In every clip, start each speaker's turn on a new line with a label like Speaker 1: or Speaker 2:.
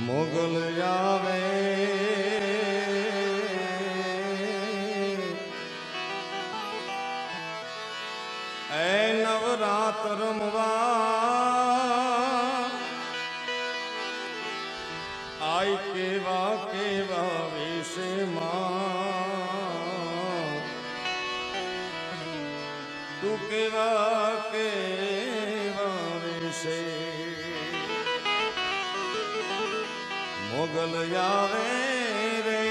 Speaker 1: મોગલ આવે એ નવરાત રમવા આય કેવા કેવા વેશમાં તું કેવા કેવા વેશે મોગલ આવે રે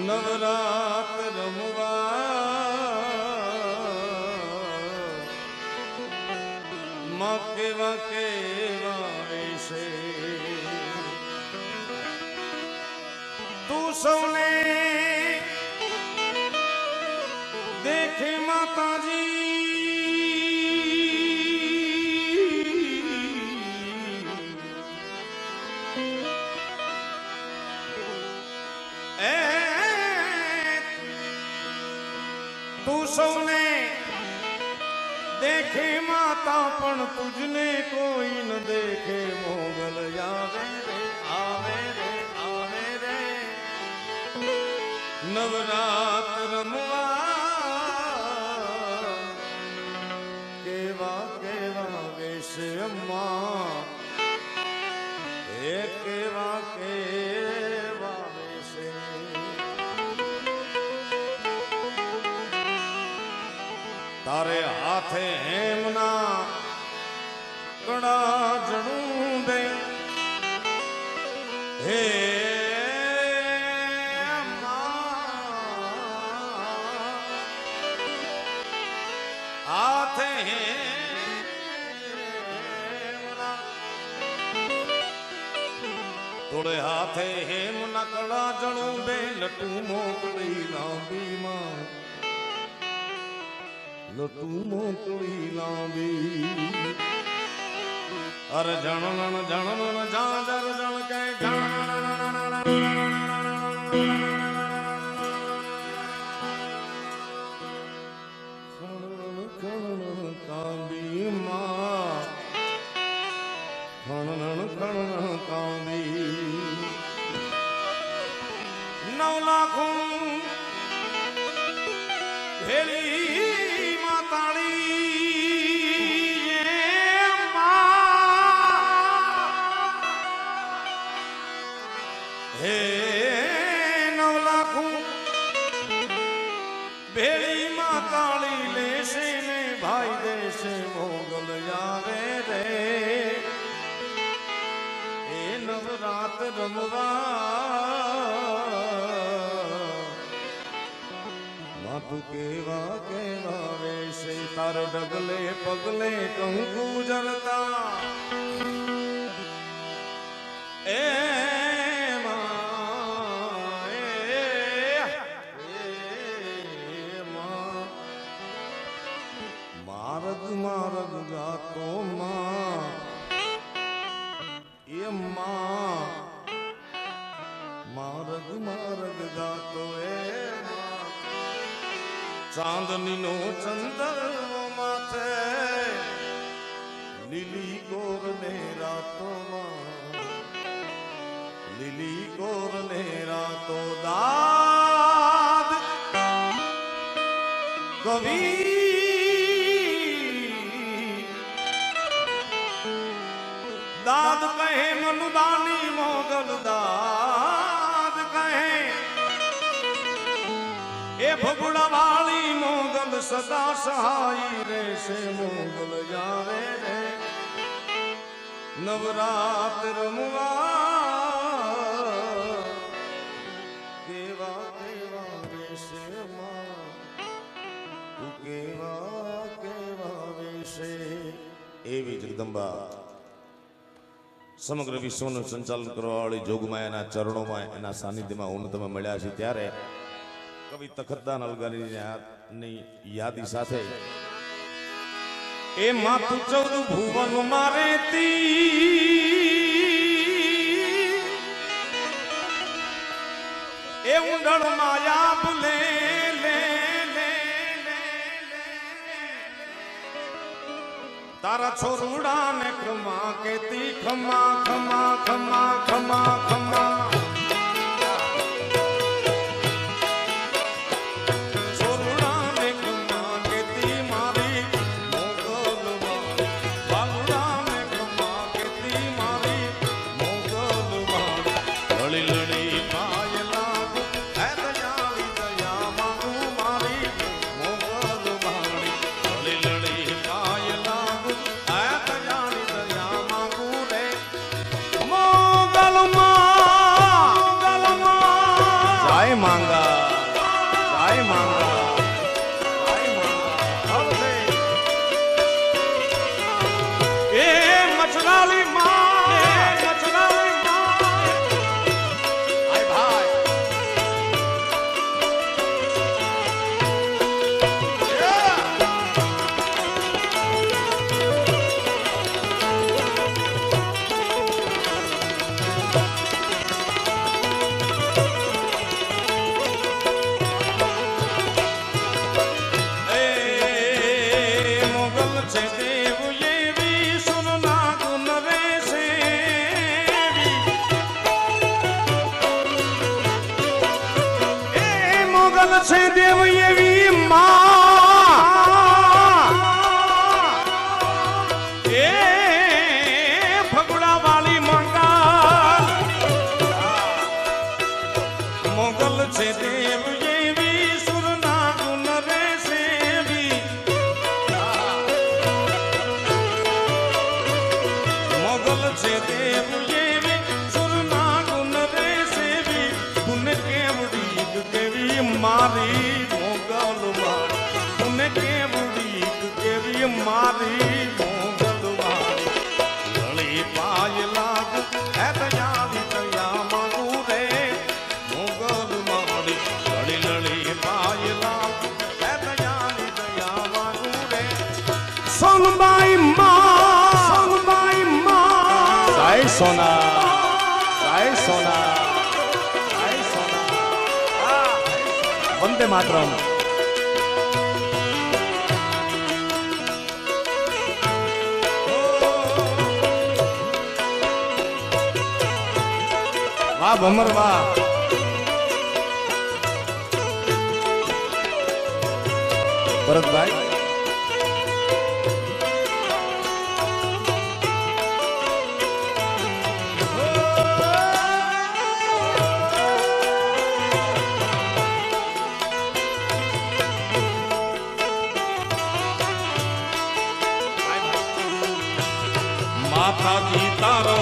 Speaker 1: નવરાત રમવા માં કેવા કેવા વેશે તું સૌને દેખે માતાજી તું સૌને દેખે માતા પણ તુજને કોઈ ન દેખે મોગલ આવે રે આવે રે આવે રે નવરાત રમવા કેવા કેવા વેશ અમ્મા એ કેવા કેવા વેશે તારે હાથે હેમના કડા જણું દે હે હાથે હેમના તોડે હાથે હેમના કડા જણું દે લટુ મોકલી લાંબી માં લટુ મોકલી લાંબી અરે જણન જણન જાજર જણ કે ખણ કાંબી માં ખણ કાંબી 9 લાખ ભેલી તાળી હે 9 લાખ ભેળી માં તાળી લેશે ને ભાઈ દેશે મોગલ આવે રે એ નવરાત રમવા તું કેવા કેવા વેશે તાર ડગલે પગલે કંકુ જરતા એ મારગ મારગ ગાતો માં એ મારગ મારગ ગાતો એ ચાંદની નો ચંદર માથે લીલી ગોર ને રાતોમાં લીલી ગોર ને રાતો દાદ કવિ દાદ કહે મનુદાની મોગલ દાદ કહે એ ભગુડા વાળી મોગલ સદા સહાય રહેશે મોગલ આવે રે નવરાત રમવા કેવા કેવા વેશે તું કેવા કેવા વેશે એવી જગદંબા સમગ્ર વિશ્વનું સંચાલન કરવા વાળી જોગમાયાના ચરણોમાં એના સાનિધ્યમાં હું તમે મળ્યા છે ત્યારે કવિ તખતદાન અલગારીની યાદી સાથે એ માતું 14 ભુવન મારે એ ઊંડળ માયા ભૂલે લે તારા છોરુડા ને ખમા કેતી ખમા ખમા ખમા ખમા ખમા છે દેવ એવી માં એ ફગુડા વાળી મંગલ મોગલ છે દેવ એવી સુરના ગુણ રે સેવી મોગલ છે દેવ એવી સુરના ગુણ રે સેવી ગુણ કેવડી કેવી મારી મોગલ વાળી તુને કેવડી કેવી મારી મોગલ વાળી ગળી પાય લાગુ હે દયાળી દયા માંગુ રે મોગલ વાળી ગળી લળી પાય લાગુ હે દયાળી દયા માંગુ રે સોનબાઈ માં સાઈ સોના સાઈ સોના વંદે માતરમ. વાહ ભમર વાહ. ભરતભાઈ માતાજી તારો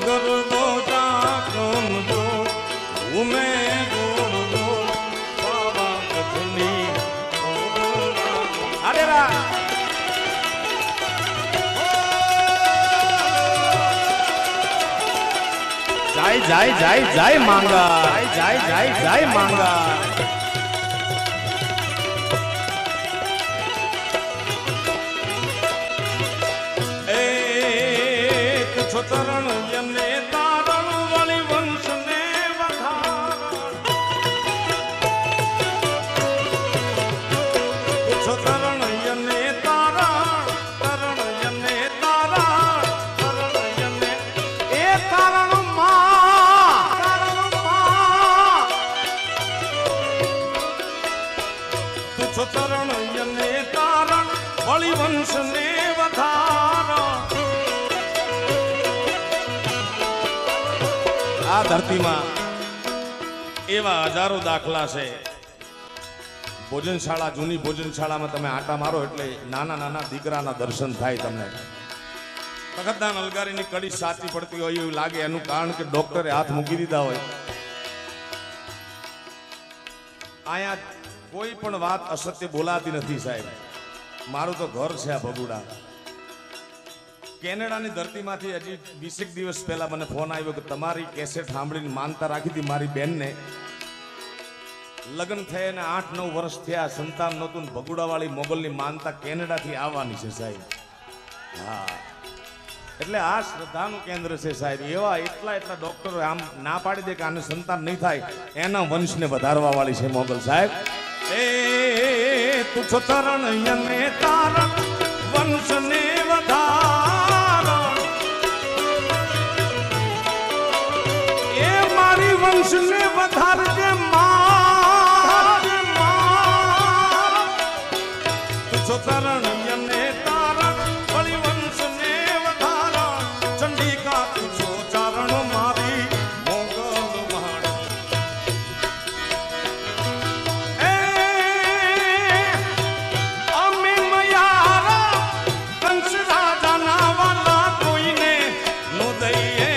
Speaker 1: ગરબો જાકમ જો ઉમે ગોળ ગોળ બાબા કથની અરે રા જાય જાય જાય જાય માંગા જાય જાય જાય માંગા છોતરણ યને તારણ વાળી વંશ ને વધારણ છોતરણ યને તારણ તરણ યને તારણ તરણ યને એ તારણ માં તું છોતરણ યને તારણ વાળી વંશ ને વધારણ. આ ધરતીમાં એવા હજારો દાખલા છે. ભોજનશાળા જૂની ભોજનશાળામાં તમે આટા મારો એટલે નાના નાના દીકરાના દર્શન થાય તમને. તખતદાન અલગારીની કડી સાચી પડતી હોય એવું લાગે એનું કારણ કે ડોક્ટરે હાથ મૂકી દીધા હોય. અહીંયા કોઈ પણ વાત અસત્ય બોલાતી નથી સાહેબ. મારું તો ઘર છે આ ભગુડા. કેનેડાની ધરતીમાંથી હજી 20 દિવસ પહેલા મને ફોન આવ્યો કે તમારી કેસેટ સાંભળીને માનતા રાખી હતી મારી બેનને. લગ્ન થયા ને 8-9 વર્ષ થયા, સંતાન નહોતું. ભગુડાવાળી મોગલની માનતા કેનેડાથી આવવાની છે સાહેબ. હા, એટલે આ શ્રદ્ધાનું કેન્દ્ર છે સાહેબ. એવા એટલા ડોક્ટરો આમ ના પાડી દે કે આને સંતાન નહીં થાય, એના વંશને વધારવા વાળી છે મોગલ સાહેબ. એ તું છોતરણ યને તારણ વંશને વધાર વંશ ને વધારજે તુજો તરણ્ય ને તારણ વળી વંશ ને વધારણ ચંડિકા તુજો ચારણ મારી મોગલ વાણી એ અમે મયારા કંસ રાજા ના વાલા કોઈને નો દઈએ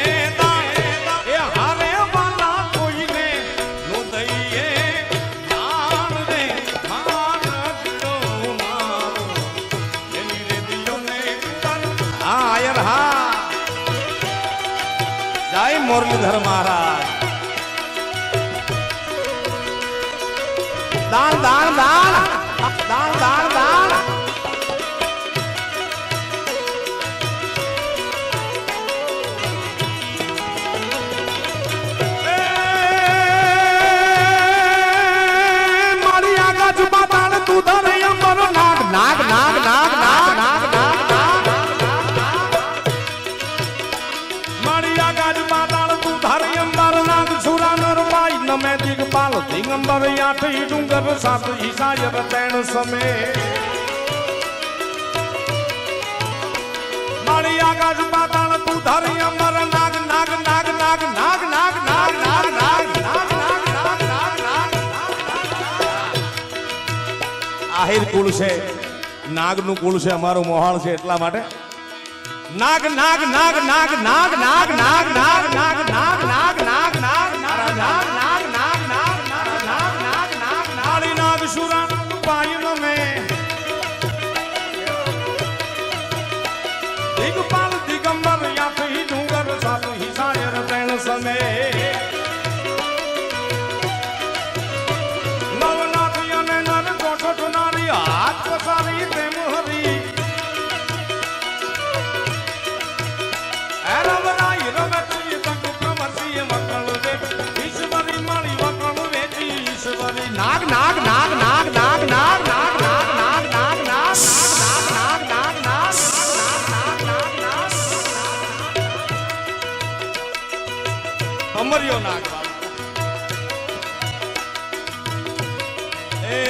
Speaker 1: मुरलीधर महाराज दान दान दान दान दान दान मारी आगा जुबा दान तू धरे अंबर नाग नाग नाग नाग नाग नाग नाग मारी आगा जुबा मैं दिगपाल दिगंबर आठी डूंगर सात ईसायर तैण समय मारी आगाज पाताल तू धरी अमर नाग नाग नाग नाग नाग नाग नाग नाग नाग नाग नाग नाग नाग आहिर कुल से नाग नु कुल से हमारो मोहाल से એટલા માટે नाग नाग नाग नाग नाग नाग नाग नाग नाग नाग नाग नाग नाग नाग नाग शुरा पायन में दिगपाल दिगंबर यात्री डूंगर सात ही सायर तैण समय नवनाथ यने नर कोठट नारी हाथ पसारी ते मोहरी रवराई रवती तक प्रमसी मकल दे ईश्वरी मारी वकल वेची ईश्वरी नाग नाग नाग नाग नाग नाग नाग नाग नाग नाग नाग नाग नाग नाग नाग नाग अमरियो नाग ए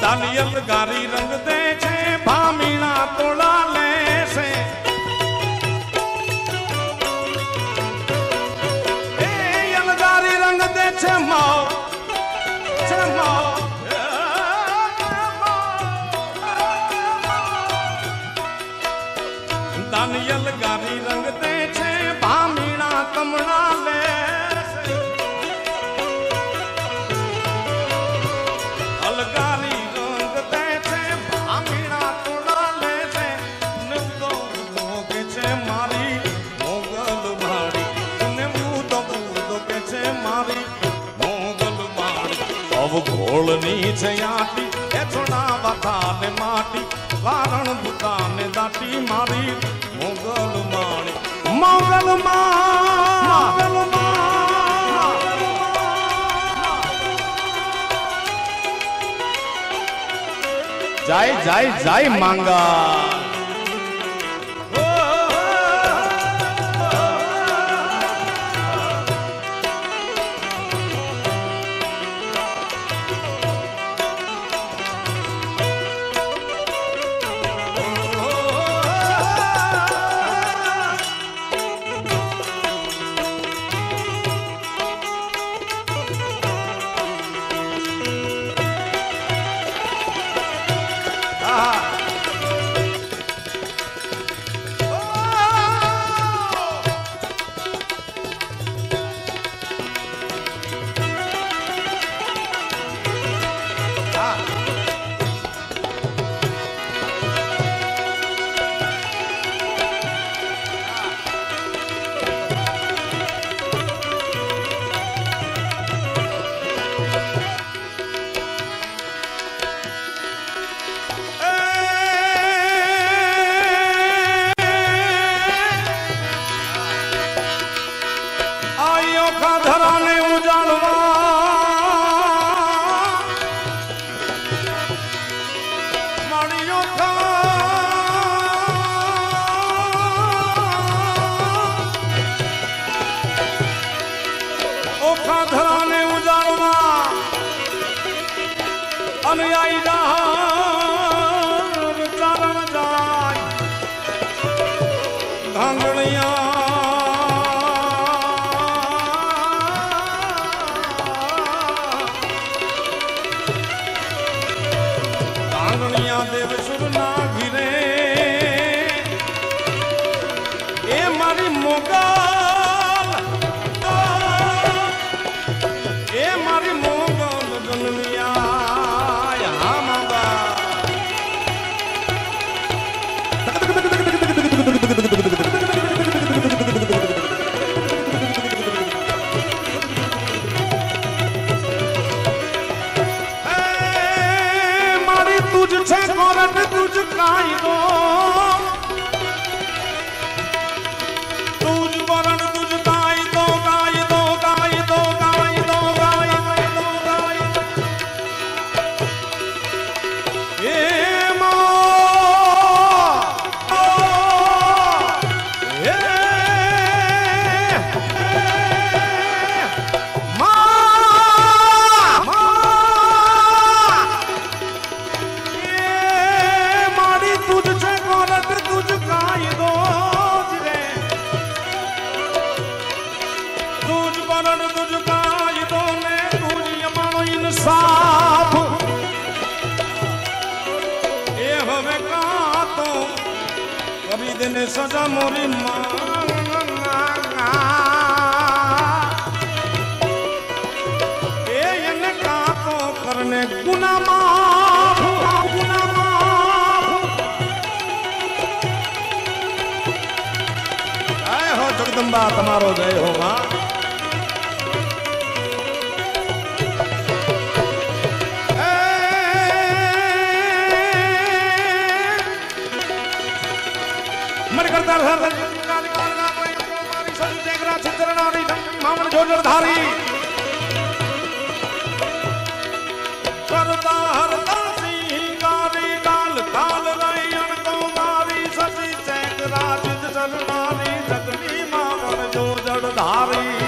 Speaker 1: दानियल गारी रंग दे छे भामीना तोड़ा ले से रंग दे छमो छमो दानियल गारी रंग दे छे भामीना तमणा ले अलगारी रंग दे छे भामीना तोड़ा ले से नवदो के छे मारी मोगल भाड़ी ने मुदो के छे मारी मोगल माड़ी अब घोलनी छे आटी ए छोड़ा बता ने माटी वारण बुता ने दाटी मारी मोगल माड़ी मोगल मोगल जाय जाय जाय मांगा આંગણિયા દેવ સુરના ઘીરે એ મારી મોગલ એ મારી મોગલ જન્મિયા હા માગા तुझ कोरट तुझ कायदो तुझ वरण तुझ कायदो कायदो कायदो कायदो कायदो कायदो ए साफ ए हमें का तो कभी देने सजा मोरी ए इन्हें का तो करने गुना माफ गुना माफ जय हो जगदम्बा तमारो जय हो मां धारी करता हरता सिंगारी काल काल रैयन कौमारी सची चैक राजित चलनारी जगनी मावन जो जड़धारी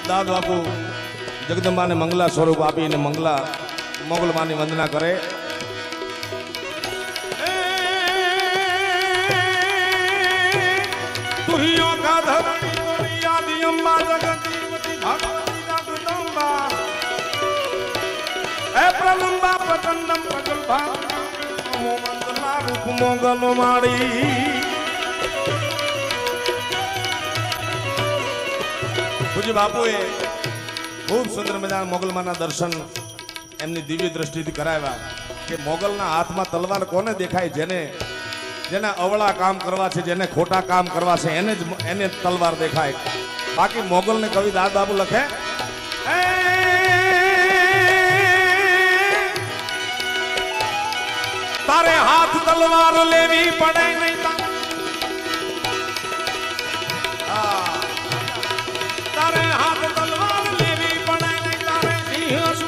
Speaker 1: દાદ બાપુ જગદંબાને મંગલા સ્વરૂપ આપીને મંગલા મોગલમાની વંદના કરે તુહિયો કા ધરણી તોરી આદિ અંબા જગદીવતી ભગવતી જગદંબા એ પ્રલંબા પ્રચંડમ પ્રગલ્ભા મોમંતના રૂપ મોગલો માડી પૂજ્ય બાપુએ ખૂબ સુંદર મજાના મોગલમાના દર્શન એમની દિવ્ય દ્રષ્ટિથી કરાવ્યા કે મોગલના હાથમાં તલવાર કોને દેખાય જેને અવળા કામ કરવા છે જેને ખોટા કામ કરવા છે એને તલવાર દેખાય બાકી મોગલને કવિ દાદ બાબુ લખે તારે હાથ તલવાર લેવી પડે નહીં તારે હાથ તલવાર લેવી પડે નહીં તારે સિંહ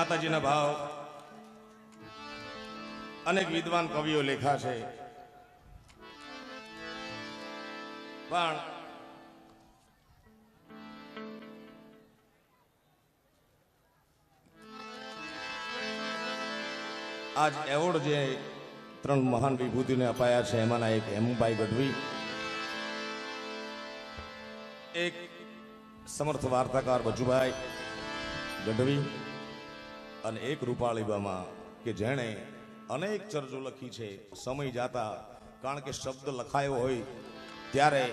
Speaker 1: માતાજીના ભાવ અનેક વિદ્વાન કવિઓ લેખા છે, પણ આજ એવોર્ડ જે 3 મહાન વિભૂતિને અપાયા છે એમાંના એક હેમુભાઈ ગઢવી, એક સમર્થ વાર્તાકાર બચુભાઈ ગઢવી અને એક રૂપાળીબામાં કે જેણે અનેક ચર્ચો લખી છે. સમય જાતા, કારણ કે શબ્દ લખાયો હોય ત્યારે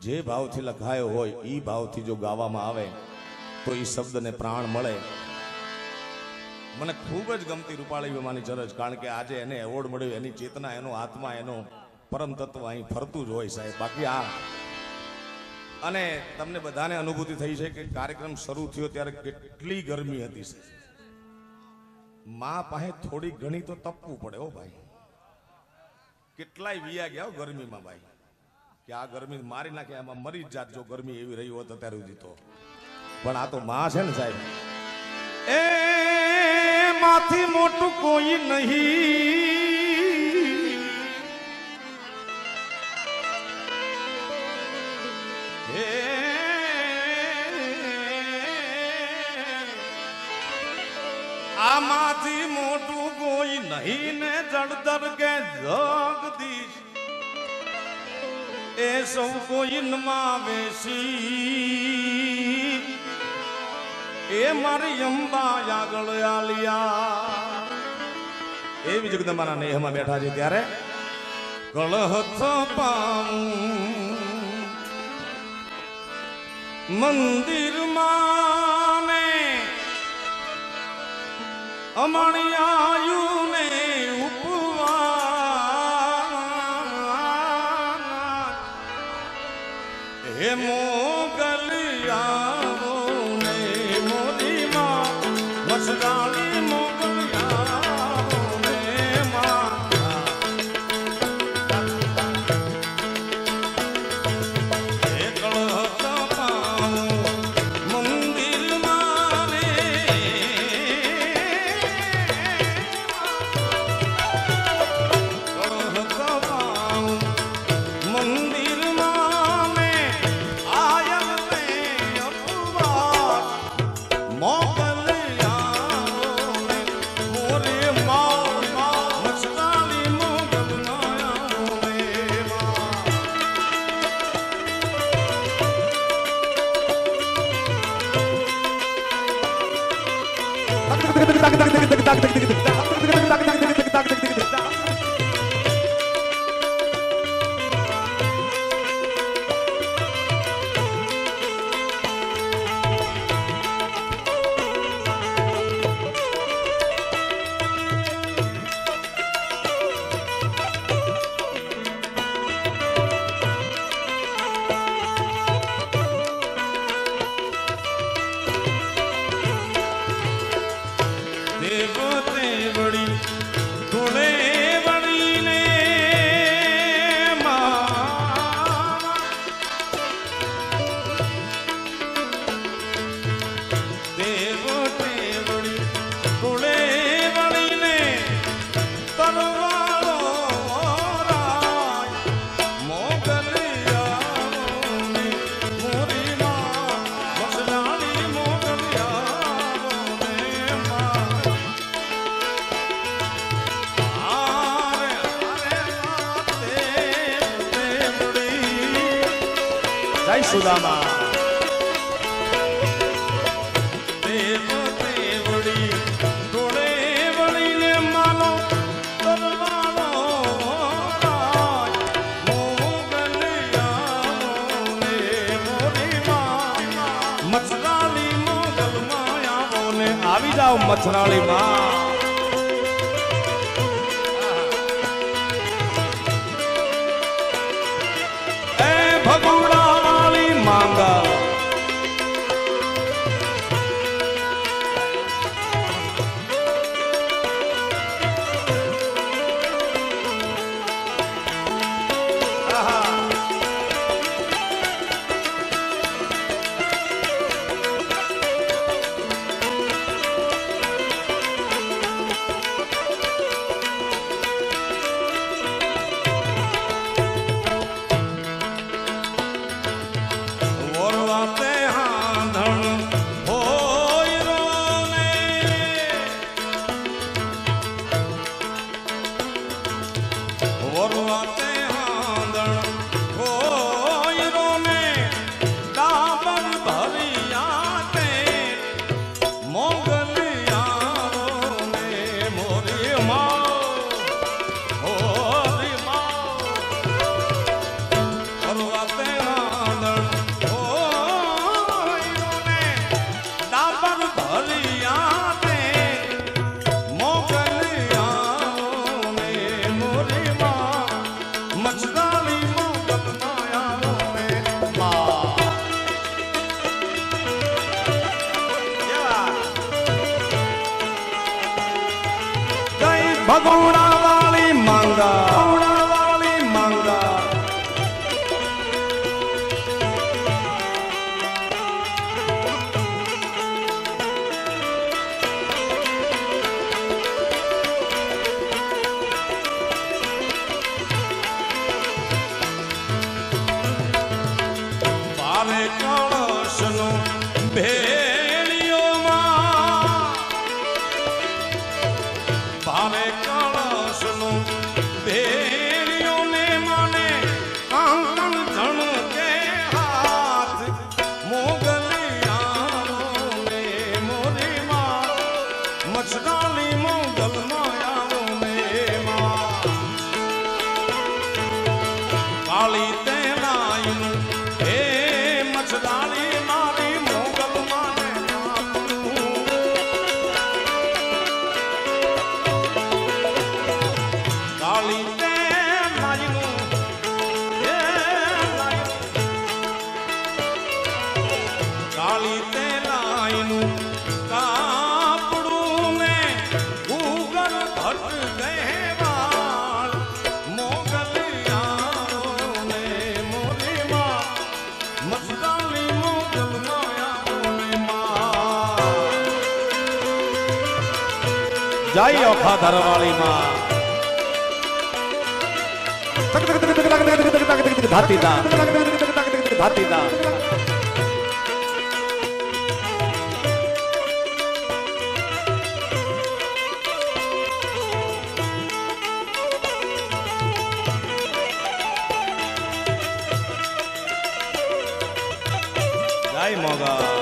Speaker 1: જે ભાવથી લખાયો હોય એ ભાવથી જો ગાવામાં આવે તો એ શબ્દને પ્રાણ મળે. મને ખૂબ જ ગમતી રૂપાળીબાની ચરજ, કારણ કે આજે એને એવોર્ડ મળ્યો, એની ચેતના, એનો આત્મા, એનો પરમ તત્વ અહીં ફરતું જ હોય સાહેબ. બાકી આ અને તમને બધાને અનુભૂતિ થઈ છે કે કાર્યક્રમ શરૂ થયો ત્યારે કેટલી ગરમી હતી. માં પાસે થોડી ઘણી તો તપવું પડે હો ભાઈ. કેટલાય વિયા ગયા ગરમીમાં ભાઈ, કે આ ગરમી મારી નાખે, આમાં મરી જ જાત જો ગરમી એવી રહી હોત અત્યારે સુધી તો. પણ આ તો માં છે ને સાહેબ, એ માંથી મોટું કોઈ નહીં, આમાંથી મોટું કોઈ નહીં ને જળધર કે જગદીશ એ સૌ કોઈ નમા વેસી એ મારી અંબા આગળ આલિયા. એવી જગદંબાના નેહમાં બેઠા છે ત્યારે કળહથ પાઉં મંદિરમાં ને અમણિયાયું ને ઉપવા હે મોગલિયાઓ ને મોરીમાં મસડાળી મોગલિયાઓ ને માતા હે કળહથ સુદામા દેવ દેવડી ડોળે વળીને માનો તરવાળો મોગલિયાઓ ને મોરીમાં મચરાળી મોગલ માયાઓ ને આવી જાઓ મચરાળીમાં. માંગા ભગોડા વાળી માંગા જય ઓખા ધરવાળી માં ધાતીદા ધાતીદા જય મોગા